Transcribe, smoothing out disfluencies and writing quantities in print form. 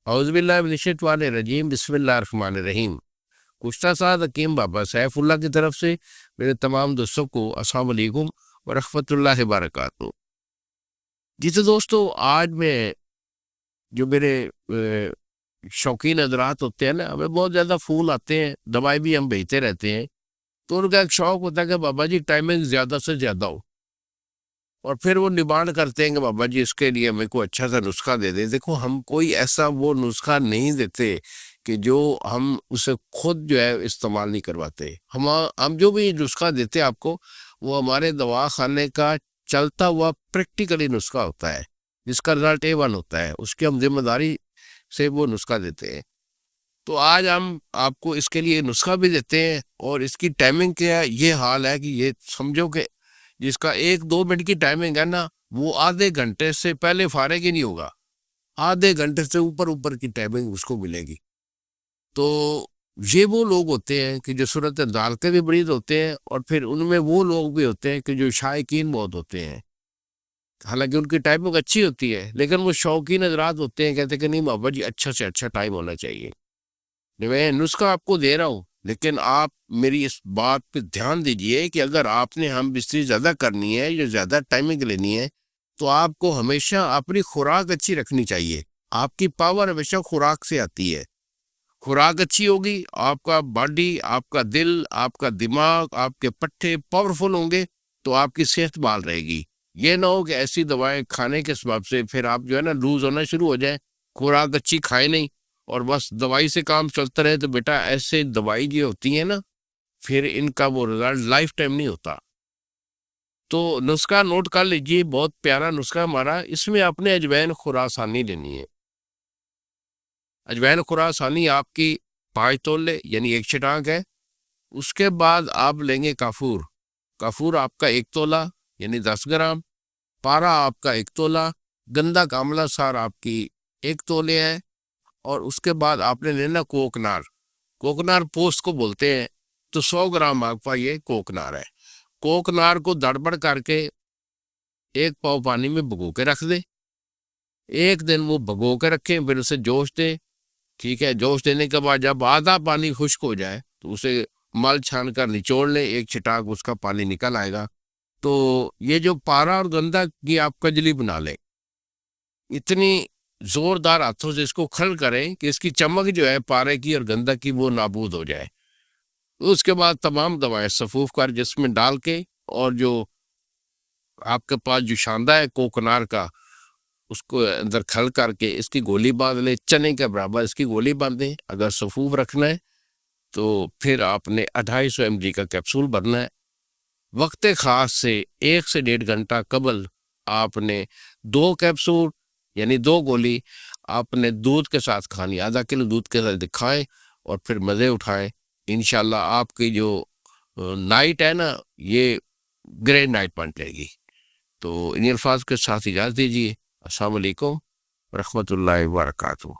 اعوذ باللہ من الشیطان الرجیم، بسم اللہ الرحمن الرحیم۔ کشتہ سعد حکیم بابا سیف اللہ کی طرف سے میرے تمام دوستوں کو السلام علیکم ورحمۃ اللہ وبرکاتہ۔ جی تو دوستو، آج میں جو میرے شوقین حضرات ہوتے ہیں نا، ہمیں بہت زیادہ فون آتے ہیں، دوائی بھی ہم بھیجتے رہتے ہیں، تو ان کا ایک شوق ہوتا ہے کہ بابا جی ٹائمنگ زیادہ سے زیادہ ہو، اور پھر وہ ڈیمانڈ کرتے ہیں کہ بابا جی اس کے لیے ہمیں کوئی اچھا سا نسخہ دے دیں۔ دیکھو، ہم کوئی ایسا وہ نسخہ نہیں دیتے کہ جو ہم اسے خود جو ہے استعمال نہیں کرواتے۔ ہم جو بھی نسخہ دیتے ہیں آپ کو، وہ ہمارے دوا خانے کا چلتا ہوا پریکٹیکلی نسخہ ہوتا ہے، جس کا رزلٹ A1 ہوتا ہے، اس کی ہم ذمہ داری سے وہ نسخہ دیتے ہیں۔ تو آج ہم آپ کو اس کے لیے نسخہ بھی دیتے ہیں، اور اس کی ٹائمنگ کیا ہے، یہ حال ہے کہ یہ سمجھو کہ جس کا 1-2 منٹ کی ٹائمنگ ہے نا، وہ آدھے گھنٹے سے پہلے فارغ ہی نہیں ہوگا، آدھے گھنٹے سے اوپر کی ٹائمنگ اس کو ملے گی۔ تو یہ وہ لوگ ہوتے ہیں کہ جو صورت دال کے بھی مریض ہوتے ہیں، اور پھر ان میں وہ لوگ بھی ہوتے ہیں کہ جو شائقین بہت ہوتے ہیں، حالانکہ ان کی ٹائمنگ اچھی ہوتی ہے، لیکن وہ شوقین حضرات ہوتے ہیں، کہتے ہیں کہ نہیں بابا جی اچھا سے اچھا ٹائم ہونا چاہیے۔ میں نسخہ آپ کو دے رہا ہوں، لیکن آپ میری اس بات پہ دھیان دیجئے کہ اگر آپ نے ہم بستری زیادہ کرنی ہے یا زیادہ ٹائمنگ لینی ہے، تو آپ کو ہمیشہ اپنی خوراک اچھی رکھنی چاہیے۔ آپ کی پاور ہمیشہ خوراک سے آتی ہے۔ خوراک اچھی ہوگی، آپ کا باڈی، آپ کا دل، آپ کا دماغ، آپ کے پٹھے پاورفل ہوں گے، تو آپ کی صحت بحال رہے گی۔ یہ نہ ہو کہ ایسی دوائیں کھانے کے سبب سے پھر آپ جو ہے نا لوز ہونا شروع ہو جائیں، خوراک اچھی کھائے نہیں اور بس دوائی سے کام چلتا رہے، تو بیٹا ایسے دوائی جو ہوتی ہیں نا، پھر ان کا وہ رزلٹ لائف ٹائم نہیں ہوتا۔ تو نسخہ نوٹ کر لیجئے، بہت پیارا نسخہ ہمارا۔ اس میں آپ نے اجوین خراسانی لینی ہے۔ اجوین خراسانی آپ کی 5 تولے یعنی 1 چٹانک ہے۔ اس کے بعد آپ لیں گے کافور۔ کافور آپ کا 1 تولہ یعنی 10 گرام۔ پارا آپ کا 1 تولہ۔ گندا کاملا سار آپ کی 1 تولے ہے۔ اور اس کے بعد آپ نے لینا کوکنار۔ کوکنار پوسٹ کو بولتے ہیں۔ تو 100 گرام آپ کا یہ کوکنار ہے۔ کوکنار کو دڑبڑ کر کے 1 پاؤ پانی میں بھگو کے رکھ دیں۔ 1 دن وہ بھگو کے رکھیں، پھر اسے جوش دیں۔ ٹھیک ہے، جوش دینے کے بعد جب آدھا پانی خشک ہو جائے تو اسے مل چھان کر نچوڑ لیں، 1 چھٹانک اس کا پانی نکل آئے گا۔ تو یہ جو پارا اور گندا کی آپ کجلی بنا لیں، اتنی زوردار ہاتھوں سے اس کو کھل کریں کہ اس کی چمک جو ہے پارے کی اور گندا کی وہ نابود ہو جائے۔ اس کے بعد تمام دوائیں صفوف کر جس میں ڈال کے، اور جو آپ کے پاس جو شاندہ ہے کوکنار کا، اس کو اندر کھل کر کے اس کی گولی باندھ لیں، چنے کے برابر اس کی گولی باندھیں۔ اگر صفوف رکھنا ہے تو پھر آپ نے 250 mg کا کیپسول بھرنا ہے۔ وقت خاص سے 1 سے 1.5 گھنٹہ قبل آپ نے 2 کیپسول یعنی 2 گولی آپ نے دودھ کے ساتھ کھانی، آدھا کلو دودھ کے ساتھ کھائیں، اور پھر مزے اٹھائیں۔ انشاءاللہ آپ کی جو نائٹ ہے نا، یہ گریٹ نائٹ بن جائے گی۔ تو ان الفاظ کے ساتھ اجازت دیجیے۔ السلام علیکم ورحمۃ اللہ وبرکاتہ۔